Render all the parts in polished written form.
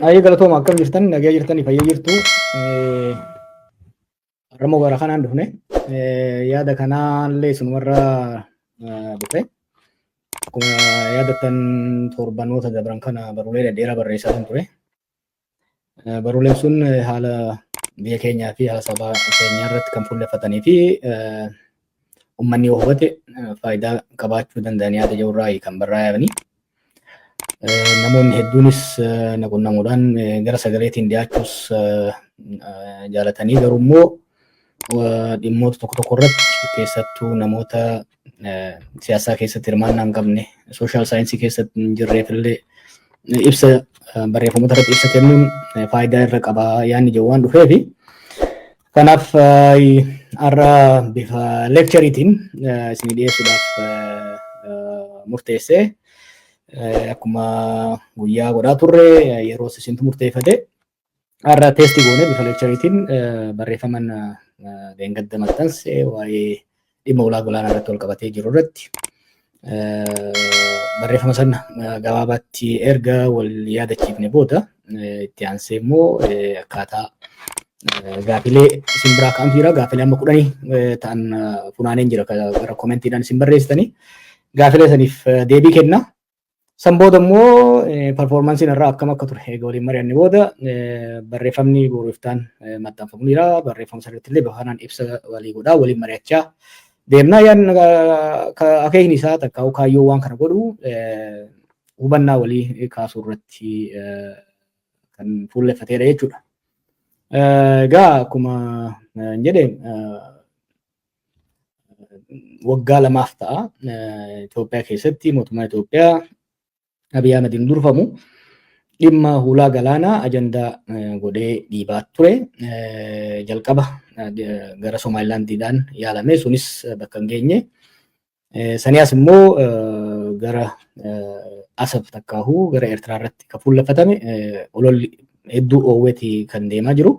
Ayee galatooma akkam jirtan nagaa jirtanii fayyaa jirtu. Ramoo gara kanaan dhufne yaada kanaallee isumarra dhufe akkuma yaadattan torbanoota dabran kana baruulee dhedheeraa barreessaa kan ture. Baruuleen sun haala biyya keenyaa fi haala saba keenyaa irratti kan fuulleffatanii fi uummanni yoo hubate faayidaa qabaachuu danda'an yaada jirurraa kan barraa'anii. Namoonni hedduunis naqunnamuudhaan gara sagaleetiin dhiyaachuus jaalatanii garuu immoo dhimmoota tokko tokko irratti keessattuu namoota siyaasaa keessatti hirmaannaa hin qabne sooshaal saayinsii keessatti hin jirreef illee ibsa barreeffamoota irratti ibsa kennuun faayidaa irra qaba yaadni jedhu waan dhufeefi kanaaf har'a bifa leekchariitiin isinii dhiyeessuudhaaf murteessee akkuma guyyaa godhaa turre yeroo isintu murteeffate har'a teestii goone bifa leekchariitiin barreeffaman deengadda maxxanse waa'ee dhimma ulaa galaanaa irratti wal qabatee jiru irratti barreeffama sana gabaabaatti erga wal yaadachiifne booda itti aansee immoo akkaataa gaafilee isin biraa ka'amtu jira. Gaafilee amma 10 ta'an funaaneen jira gara koomentiidhaan isin barreessitanii gaafilee saniif deebii kenna. San booda immoo performansiin irraa akkam akka ture eega waliin mari'anne booda barreeffamni boruuftaan maxxanfamu jira. Barreeffama sanarratti illee bifa kanaan ibsa walii godhaa waliin mari'achaa deemnaa. Yaan akeekni isaa takka kaayyoo waan kana godhu hubannaa walii kaasuu irratti kan fuulleffateedha jechuudha. Egaa akkuma jedhe waggaa lamaaf ta'a Itoophiyaa keessatti mootummaa Itoophiyaa Abiy Ahmediin durfamu dhimma ulaa galaanaa ajandaa godhee dhiibaa ture. Jalqaba gara Somaalilaandiidhaan yaalame sunis bakka hin geenye. Saniyaas immoo gara Asab takkaahuu gara Eertiraa irratti kan fuulleffatame ololli hedduu oowweeti kan deemaa jiru.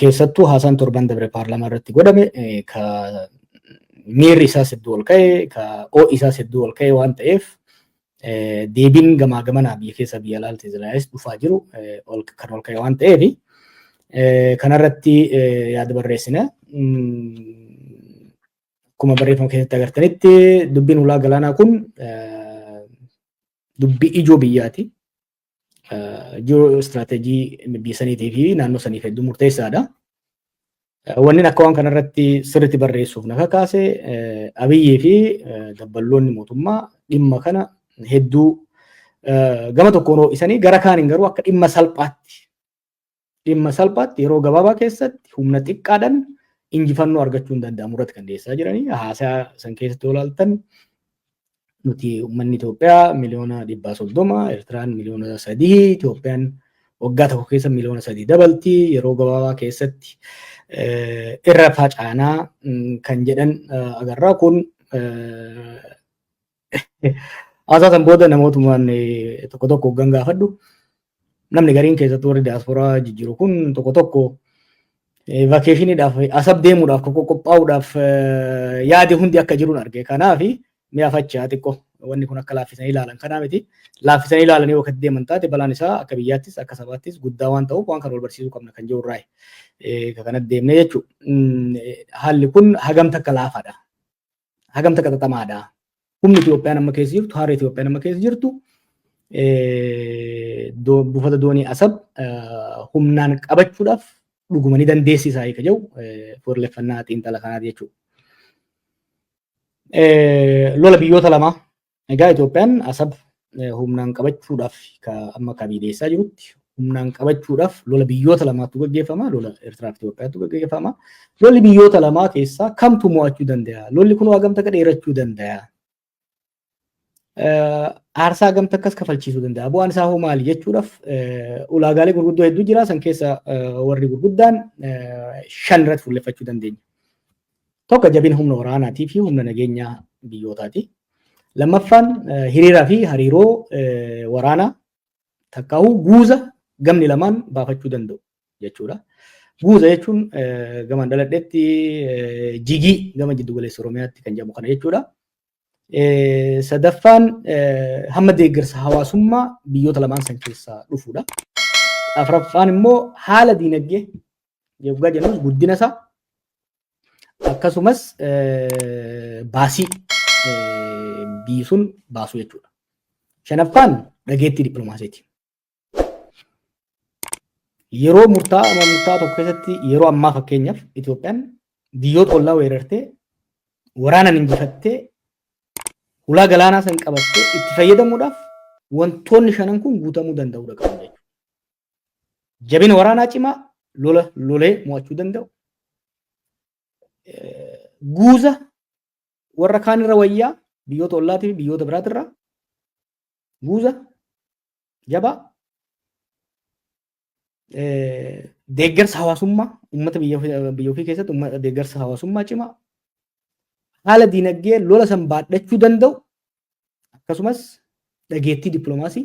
Keessattuu haasaan torban dabre paarlaamaa irratti godhame ka miirri isaas hedduu ol ka'e ka ho'i isaas hedduu ol ka'e waan ta'eef deebiin gamaa gamanaa biyya keessa biyya alaatii Israa'elis dhufaa jiru kan ol ka'e waan ta'eef kanarratti yaada barreessina. Akkuma barreeffama keessatti agartanitti dubbiin ulaa galaanaa kun dubbii ijoo biyyaati. Ijoo istiraatejii biyya saniitii fi naannoo saniif hedduu murteessaadha. Wanni akka waan kanarratti sirriitti barreessuuf na kakaase Abiyyii fi dabballoonni mootummaa dhimma kana hedduu gama tokkoon ho'isanii gara kaaniin garuu akka dhimma salphaatti yeroo gabaabaa keessatti humna xiqqaadhaan injifannoo argachuu hin danda'amu irratti kan dhiyeessaa jiranii. Haasaa san keessatti olaaltan nuti uummanni Itoophiyaa miliyoona 130, Eertiraan miliyoona 3, Itoophiyaan waggaa tokko keessa miliyoona 3 dabalti yeroo gabaabaa keessatti irra facaanaa kan jedhan agarraa. Kun haasaa san booda namootumaan tokko tokko hoggan gaafadhu namni gariin keessatti warri diyaasporaa jijjiiru kun tokko tokko vakeeshiniidhaaf Asab deemuudhaaf qophaa'uudhaaf yaadi hundi akka jiruun arge. Kanaaf mi'a fachaa xiqqoo wanni kun akka laaffisanii ilaalan kanaa miti. Laaffisanii ilaalanii wakati deeman taate balaan isaa akka biyyaattis akka sabaattis guddaa waan ta'uuf waan kana wal barsiisuu qabna kan jiru irraa kanatti deemne jechuudha. Haalli kun hagam takka laafaadha. Hagam takka xaxamaadha. Humni Itoophiyaan amma keessa jirtu, haara Itoophiyaan amma keessa jirtu buufata doonii Asab humnaan qabachuudhaaf dhuguma ni dandeessisaa eega jiru fuulleffannaa xiinxala kanaati jechuudha. Lola biyyoota lamaa egaa Itoophiyaan Asab humnaan qabachuudhaaf amma kabiideessaa jirutti humnaan qabachuudhaaf lola biyyoota lamaatu gaggeeffama. Lola Eertiraa fi Itoophiyaatu gaggeeffama. Lolli biyyoota lamaa keessaa kamtu mo'achuu danda'a? Lolli kun hagam takka dheerachuu danda'a? Aarsaa hagam takkas kafalchiisuu danda'a? Bu'aan isaa hoo maali jechuudhaaf ulaagaalee gurguddoo hedduu jira. San keessa warri gurguddaan 5 irratti fuulleffachuu dandeenya. Tokko jabina humna waraanaatii fi humna nageenyaa biyyootaati. Lammaffaan hiriiraa fi hariiroo waraanaa takkaa'uu guuza gamni lamaan baafachuu danda'u jechuudha. Guuza jechuun gama dhaladheetti jigii gama jiddu galeessa Oromiyaatti kan jedhamu kana jechuudha. Sadaffaan hamma deeggarsa hawaasummaa biyyoota lamaan san keessaa dhufuudha. Afuraffaan immoo haala diinagdee yookaan jennuus guddina isaa akkasumas baasii biyyi sun baasu jechuudha. Shanaffaan dhageettii dippiloomaasiiti. Yeroo murtaa'aa tokko keessatti yeroo ammaa fakkeenyaaf Itoophiyaan biyyoota ollaa weerartee waraanaan injifattee ulaa galaanaa san qabattee itti fayyadamuudhaaf wantoonni shanan kun guutamuu danda'uudha qabu jechuudha. Jabina waraanaa cimaa lolee mo'achuu danda'u. Guuza warra kaan irra wayyaa biyyoota ollaatii fi biyyoota biraatirraa guuza jabaa deeggarsa hawaasummaa uummata biyya ofii keessatti deeggarsa hawaasummaa cimaa haala diinagdee lola san baadhachuu danda'u akkasumas dhageettii dippiloomaasii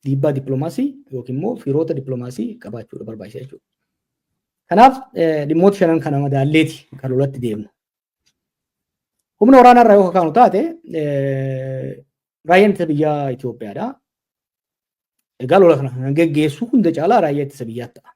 dhiibbaa dippiloomaasii yookiin immoo firoota dippiloomaasii qabaachuudha barbaachisa jechuudha. Kanaaf dhimmoota shanan kana madaalleeti kan lolatti deemnu. Humna waraanaa irraa yoo kaanu taate raayyaan ittisa biyyaa Itoophiyaadha. Egaa lola kana geggeessu hunda caalaa raayyaa ittisa biyyaa ta'a.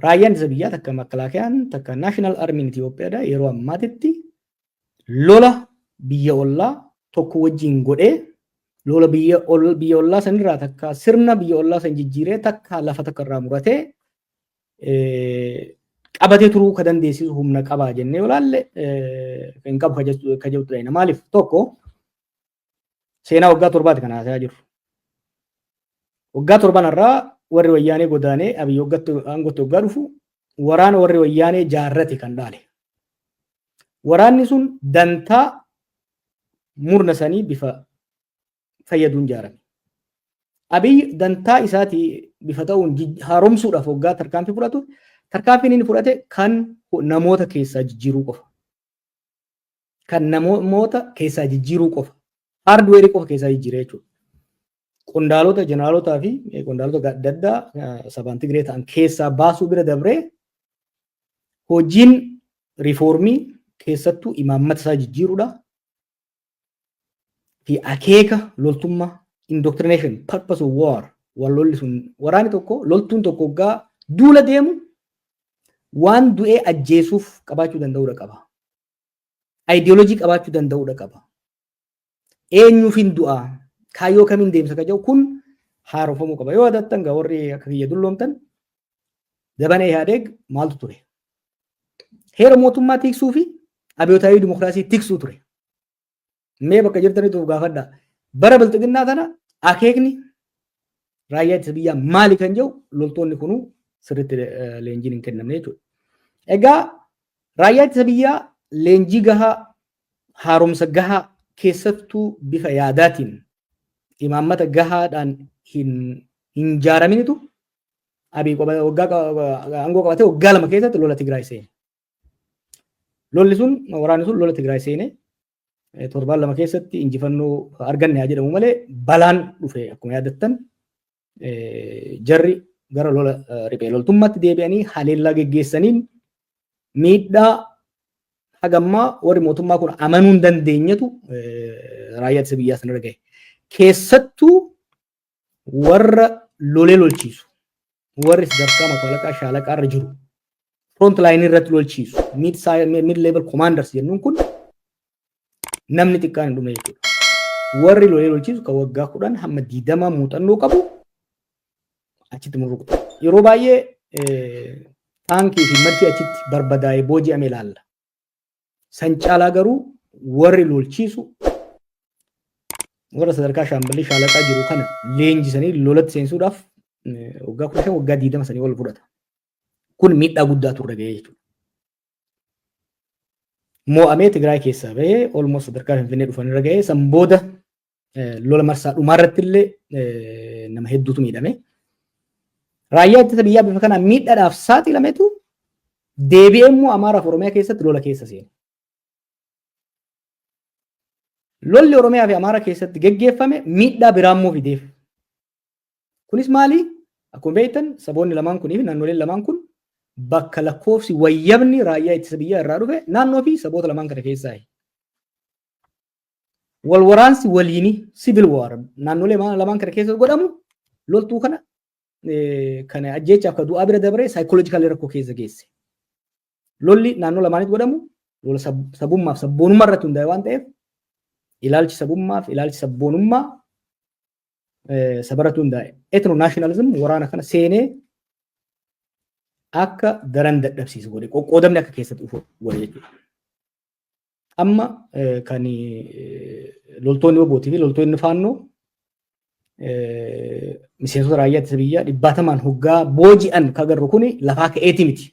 Raayyaan ittisa biyyaa takka makkalaakayaan takka naashinaal armiin Itoophiyaadha yeroo ammaatitti lola biyya ollaa tokko wajjin godhee lola biyya ollaa sanirraa takka sirna biyya ollaa san jijjiiree takka lafa takka irraa muratee qabatee turuu ka dandeessisu humna qabaa jennee olaalle hin qabu ka jettu ta'ina. Maaliif tokko seenaa waggaa torbaati kan haasaa jiru. Waggaa torban irraa warri wayyaanee godaanee abiyyi aangootti waggaa dhufu waraana warri wayyaanee jaarrate kan dhaale. Waraanni sun dantaa murna sanii bifa fayyaduun jaarame. Abiyyi dantaa isaatii bifa ta'uun haaromsuudhaaf waggaa tarkaanfii fudhatu tarkaanfiin inni fudhate kan namoota keessaa jijjiiruu qofa. Kan namoota keessaa jijjiiruu qofa. Haardweerii qofa keessaa jijjiiree jechuudha. Qondaalota, jeneraalotaa fi qondaalota adda addaa sabaan Tigree ta'an keessaa baasuu bira dabree hojiin riifoormii keessattuu imaammata isaa jijjiiruudha. Fi akeeka loltummaa indoctrination purpose of war wallolli sun waraani tokko loltuun tokko waggaa duula deemu waan du'ee ajjeesuuf qabaachuu danda'uudha qaba. Ideoloojii qabaachuu danda'uudha qaba. Eenyuufin du'aa kaayyoo kamiin deemsa ka jedhu kun haaromfamuu qaba. Yoo adattan gaa warri akka kiyya dulloomtan dabanee Ihaadeeg maaltu ture? Heera mootummaa tiksuu fi abiyyootaayyuu dimokiraasii tiksuu ture. Mee bakka jirtanitu gaafadha. Bara bilxiginnaa tana akeekni raayyaa ittisa biyyaa maali kan jedhu loltoonni kunuu sirriitti leenjiin hin kennamne jechuudha. Egaa raayyaa ittisa biyyaa leenjii gahaa haaromsa gahaa keessattuu bifa yaadaatiin imaammata gahaadhaan hin ijaaraminitu Abiyyi aangoo qabatee waggaa lama keessatti lola Tigraay seene. Lolli sun waraanni sun lola Tigraay seene torbaan lama keessatti injifannoo arganne haa jedhamu malee balaan dhufe akkuma yaadattan jarri gara lola riphee loltummaatti deebi'anii haleellaa geggeessaniin miidhaa hagammaa warri mootummaa kun amanuu hin dandeenyetu raayyaa ittisa biyyaa sanarra gahe. Keessattuu warra lolee lolchiisu warri sadarkaa mataalaqaa shaalaqaa irra jiru front line irratti lolchiisu mid level commanders jennuun kun namni xiqqaan hin dhumne jechuudha. Warri lolee lolchiisu kan waggaa 10 hamma 20 muuxannoo qabu achitti murruqta. Yeroo baay'ee taankii fi marfii achitti barbadaa'ee booji'ame ilaalla. San caalaa garuu warri lolchiisu warra sadarkaa shaambalii shaalaqaa jiru kana leenjisanii lolatti seensuudhaaf waggaa 15 waggaa 20 sanii ol fudhata. Kun miidhaa guddaa turre ga'ee jechuudha. Mo'amee Tigraay keessaa bahee olmoo sadarkaa Finfinnee dhufanirra ga'ee san booda lola marsaa dhumaarratti illee nama hedduutu miidhame. Raayyaa ittisa biyyaa bifa kanaan miidhaadhaaf saaxilametu deebi'ee immoo Amaaraaf Oromiyaa keessatti lola keessa seene. Lolli Oromiyaa fi Amaaraa keessatti geggeeffame miidhaa biraammoo fideef. Kunis maali? Akkuma beektan saboonni lamaan kunii fi naannoleen lamaan kun bakka lakkoofsi wayyabni raayyaa ittisa biyyaa irraa dhufe naannoo fi saboota lamaan kana keessaa. wal waraansi waliini civil war naannolee lamaan kana keessa godhamu loltuu kana kana ajjeechaaf ka du'aa bira dabree psychological rakkoo keessa geesse. Lolli naannoo lamaanitti godhamu lola sabummaaf sabboonummaa irratti hundaa'e waan ta'eef ilaalchi sabummaaf ilaalchi sabboonummaa sabaratu hundaa'e. Ethno nationalism waraana kana seenee akka daran dadhabsiisu godhe qoqqoodamni akka keessatti dhufu godhe jechuudha. Amma kan loltoonni obootii fi loltoonni faannoo miseensota raayyaa ittisa biyyaa 100 hoggaa booji'an ka agarru kuni lafaa ka'eeti miti.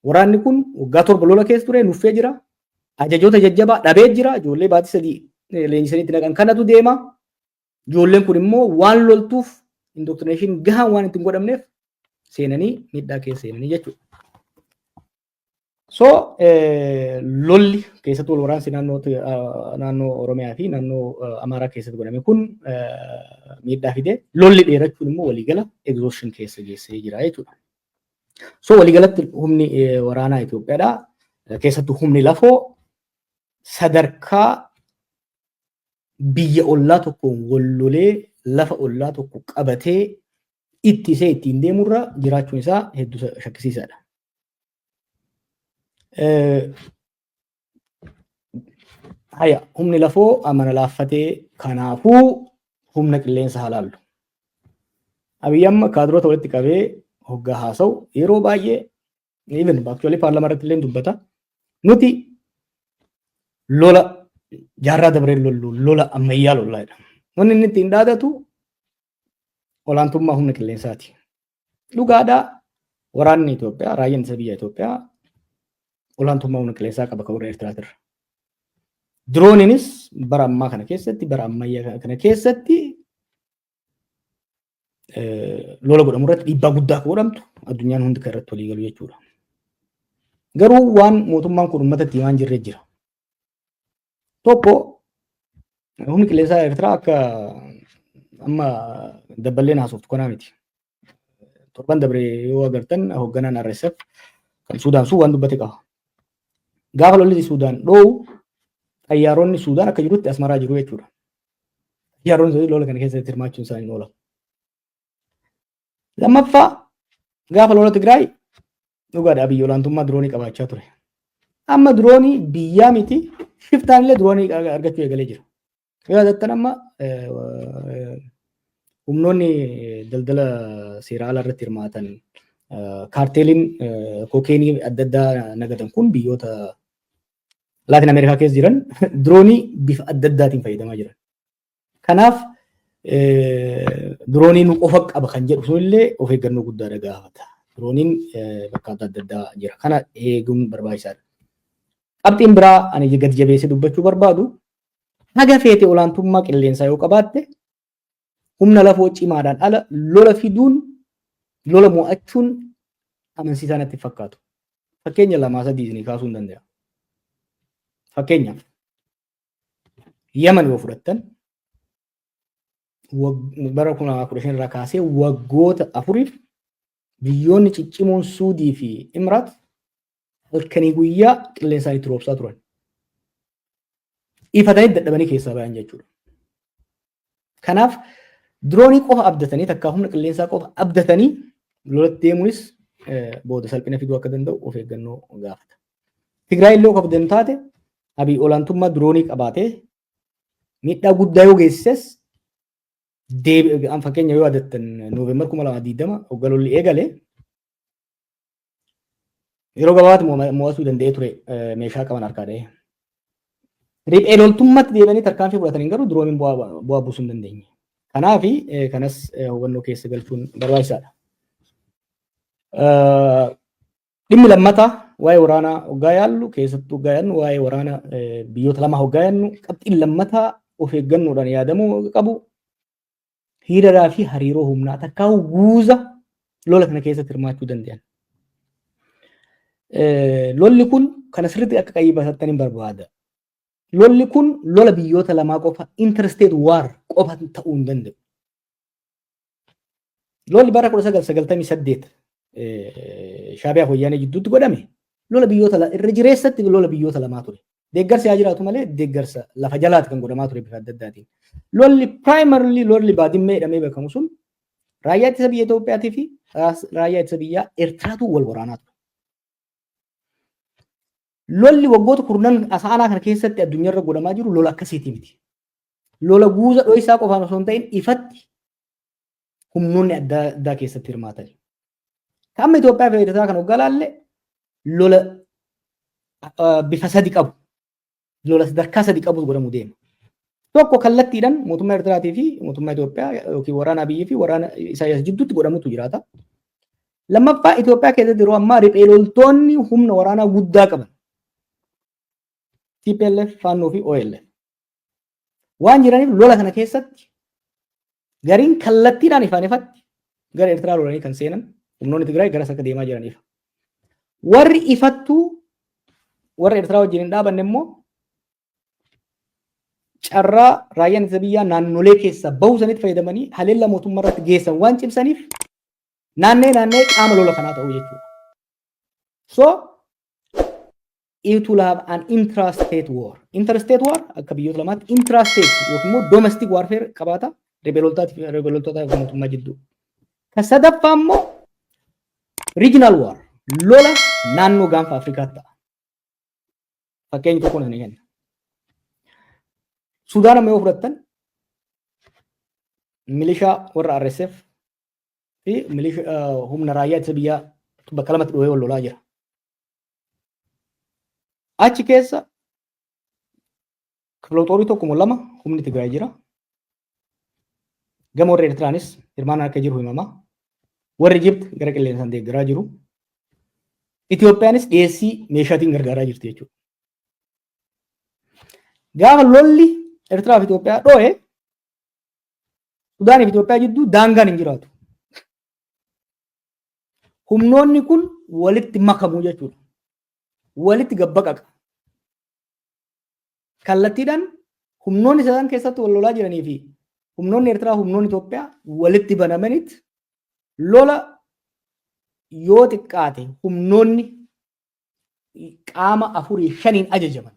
Waraanni kun waggaa 7 lola keessa ture nuffee jira. Ajajoota jajjabaa dhabee jira. Ijoollee baatii 3 leenjisaniitti naqan kanatu deema. Ijoolleen kun immoo waan loltuuf indoctrination gahaan waan ittiin godhamneef seenanii miidhaa keessa seenanii jechuudha. So lolli keessattuu wal waraansi naannoo Oromiyaa fi naannoo Amaaraa keessatti godhame kun miidhaa fide. Lolli dheerachuun immoo waliigala exhaustion keessa geessee jira jechuudha. So waliigalatti humni waraanaa Itoophiyaadha. Keessattuu humni lafoo sadarkaa biyya ollaa tokkoon wal lolee lafa ollaa tokko qabatee ittisee ittiin deemurra jiraachuun isaa hedduu shakkisiisaadha. Haya humni lafoo amana laaffatee kanaafuu humna qilleensa halaallu. Abiyyi amma kaadiroota walitti qabee hoggaa haasa'u yeroo baay'ee even actually paarlaamaa irratti illee dubbata. Nuti lola jaarraa dabree lollu lola ammayyaa lollaadha. Wanni inni ittiin dhaadatu olaantummaa humna qilleensaati. Dhugaadhaa waraanni Itoophiyaa raayyaan ittisa biyyaa Itoophiyaa olaantummaa humna qilleensaa qaba kan warra Eertiraatirra. Dirooniinis bara ammaa kana keessatti bara ammayyaa kana keessatti lola godhamu irratti dhiibbaa guddaa godhamtu addunyaan hundi kan irratti walii galu jechuudha. Garuu waan mootummaan kun uummatatti himaan jirre jira. Tokko humni qilleensaa Eertiraa akka amma dabballeen haasoftu kanaa miti. Torban dabree yoo agartan hoogganaan RSF kan Suudaan sun waan dubbate qaba. Gaafa lolli Suudaan dhoowwu xayyaaronni Suudaan akka jirutti asmaraa jiru jechuudha. Xayyaaronni lola kana keessatti hirmaachuun isaanii ni oola. Lammaffaa gaafa lola Tigraay dhugaadhaa biyya olaantummaa diroonii qabaachaa ture. Amma diroonii biyyaa miti shiftaan illee diroonii argachuu eegalee jira. Yoo yaadattan amma humnoonni daldala seera alaa irratti hirmaatan kaarteeliin kookeenii adda addaa nagadan kun biyyoota Laatiin Ameerikaa keessa jiran diroonii bifa adda addaatiin fayyadamaa jiran. Kanaaf dirooniin qofa qaba kan jedhu sunillee of eeggannoo guddaadha gaafata. Dirooniin bakka adda addaa jira. Kana eeguun barbaachisaadha. Qabxiin biraa ani gadi jabeessee dubbachuu barbaadu haga feete olaantummaa qilleensaa yoo qabaatte humna lafoo cimaadhaan ala lola fiduun lola mo'achuun amansiisaa natti fakkaatu. Fakkeenya 2-3 isinii kaasuu hin danda'a. Fakkeenyaaf Yaman yoo fudhattan bara 2015 irraa kaasee waggoota 4 biyyoonni ciccimoon Suudii fi Imiraat halkanii guyyaa qilleensaan itti roobsaa turan. Ifatanii dadhabanii keessaa bayan jechuudha. Kanaaf diroonii qofa abdatanii takkaa humna qilleensaa qofa abdatanii lolatti deemuunis booda salphina fiduu akka danda'u of eeggannoo gaafata. Tigraay illee qofa abdan taate Abiy olaantummaa diroonii qabaatee miidhaa guddaa yoo geessises fakkeenya yoo yaadattan Nooveembar 2020 hoggaa lolli eegale yeroo gabaabaatti mo'achuu danda'ee ture meeshaa qaban harkaa dha'ee. Riphee loltummaatti deebi'anii tarkaanfii fudhatanii garuu dirooniin bu'aa buusuu hin dandeenye. Kanaaf kanas hubannoo keessa galchuun barbaachisaadha. Dhimmi lammataa waa'ee waraanaa hoggaa yaallu keessattuu hoggaa yaadnu waa'ee waraana biyyoota lama hoggaa yaadnu qabxiin lammataa of eeggannoodhaan yaadamuu qabu hiriiraa fi hariiroo humnaa takkaa guuza lola kana keessatti hirmaachuu danda'an. Lolli kun kana sirriitti akka qayyibatattaniin barbaada. Lolli kun lola biyyoota lamaa qofa interstate war qofa ta'uu hin danda'u. Lolli bara 1998 Shaabiyaa fi Wayyaanee jidduutti godhame lola biyyoota irra jireessatti lola biyyoota lamaa ture. deeggarsi haa jiraatu malee deeggarsa lafa jalaatti kan godhamaa ture bifa adda addaatiin. Lolli primarily lolli baadimmee jedhamee beekamu sun raayyaa ittisa biyya Itoophiyaatii fi raayyaa ittisa biyyaa Eertiraatu wal waraanaa ture. Lolli waggoota kurnan asaanaa kana keessatti addunyaarra godhamaa jiru lola akkasiitii miti. Lola guuza dho'isaa qofaan osoo hin ta'in ifatti humnoonni adda addaa keessatti hirmaatan. Kan Itoophiyaa fi Eertiraa kan hoggaa laalle lola bifa sadi qabu. Lola sadarkaa sadi qabu godhamu deema. Tokko kallattiidhaan mootummaa Eertiraatii fi mootummaa Itoophiyaa yookiin waraana biyyaa fi waraana Isaayyaas jidduutti godhamutu jiraata. Lammaffaa Itoophiyaa keessatti yeroo ammaa riphee loltoonni humna waraanaa guddaa qaban. TPLF, Faannoo fi OLF. Waan jiraniif lola kana keessatti gariin kallattiidhaan ifaan ifatti gara Eertiraa lolanii kan seenan humnoonni Tigraay gara akka deemaa jiraniif. Warri ifattuu warra Eertiraa wajjin hin dhaabanne immoo carraa raayyaan ittisa biyyaa naannolee keessa bahu sanitti fayyadamanii haleellaa mootummaa irratti geessan waan cimsaniif naannee qaama lola kanaa ta'uu jechuudha. So it will have an intrastate war. Interstate war akka biyyoota lamaatti intrastate yookiin immoo domestic warfare qabaata ribeeloltootaa fi mootummaa jidduu. Kan sadaffaa immoo regional war lola naannoo gaanfa Afrikaatti ta'a. Fakkeenyi tokko ni kenna. Sudaan amma yoo fudhattan milishaa warra RSF fi humna raayyaa ittisa biyyaa bakka lamatti dhohee wal lolaa jira. Achi keessa kilootoorii tokko lama humni Tigraay jira. Gama warra Eertiraanis hirmaannaan akka jiru himama. Warri Ijipt gara qilleensaan deeggaraa jiru. Itoophiyaanis dhiyeessii meeshaatiin gargaaraa jirti jechuudha. Gaafa lolli Eertiraa fi Itoophiyaa dhohe Sudaanii fi Itoophiyaa jidduu daangaan hin jiraatu. Humnoonni kun walitti makamuu jechuudha. Walitti gabbaqaqa. Kallattiidhaan humnoonni sadan keessatti wal lolaa jiranii fi humnoonni Eertiraa humnoonni Itoophiyaa walitti banamanitti lola yoo xiqqaate humnoonni qaama 4-5 ajajaman.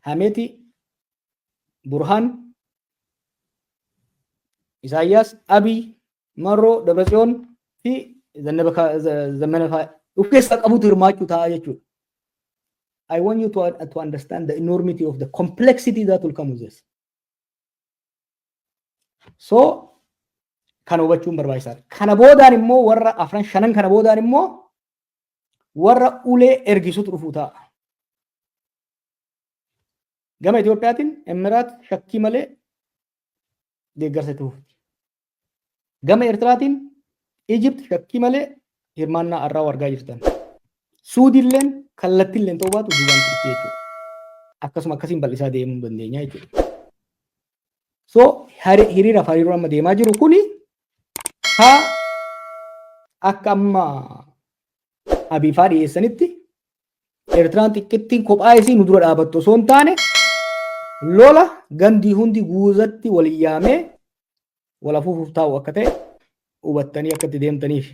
Hameeti Burhaan, Isaayyaas, Abiy, Marroo, Dabratsiyoon fi Zammana fa'aa of keessaa qabutu hirmaachuu ta'a jechuudha. I want you to understand the enormity of the complexity that will come with this. So, kana hubachuun barbaachisaadha. Kana boodaan immoo warra afran shanan kana boodaan immoo warra ulee ergisuutu dhufuu ta'a. Gama Itoophiyaatiin Emiraat shakkii malee deeggarsa itti fufti. Gama Eertiraatiin Ijipt shakkii malee hirmaannaa arraa argaa jirtan. Suudiilleen kallattiilleen ta'uu baatu duubaan turte jechuudha. Akkasuma akkasiin bal'isaa deemuu dandeenya jechuudha. So hiriiraaf hariiroo amma deemaa jiru kuni akka amma Abiifaa dhiyeessanitti Eertiraan xiqqittiin kophaa isii nu dura dhaabattu osoo hin taane lola gandii hundi guuzatti wal yaamee wal afuufuuf taa'u akka ta'e hubattanii akka itti deemtaniif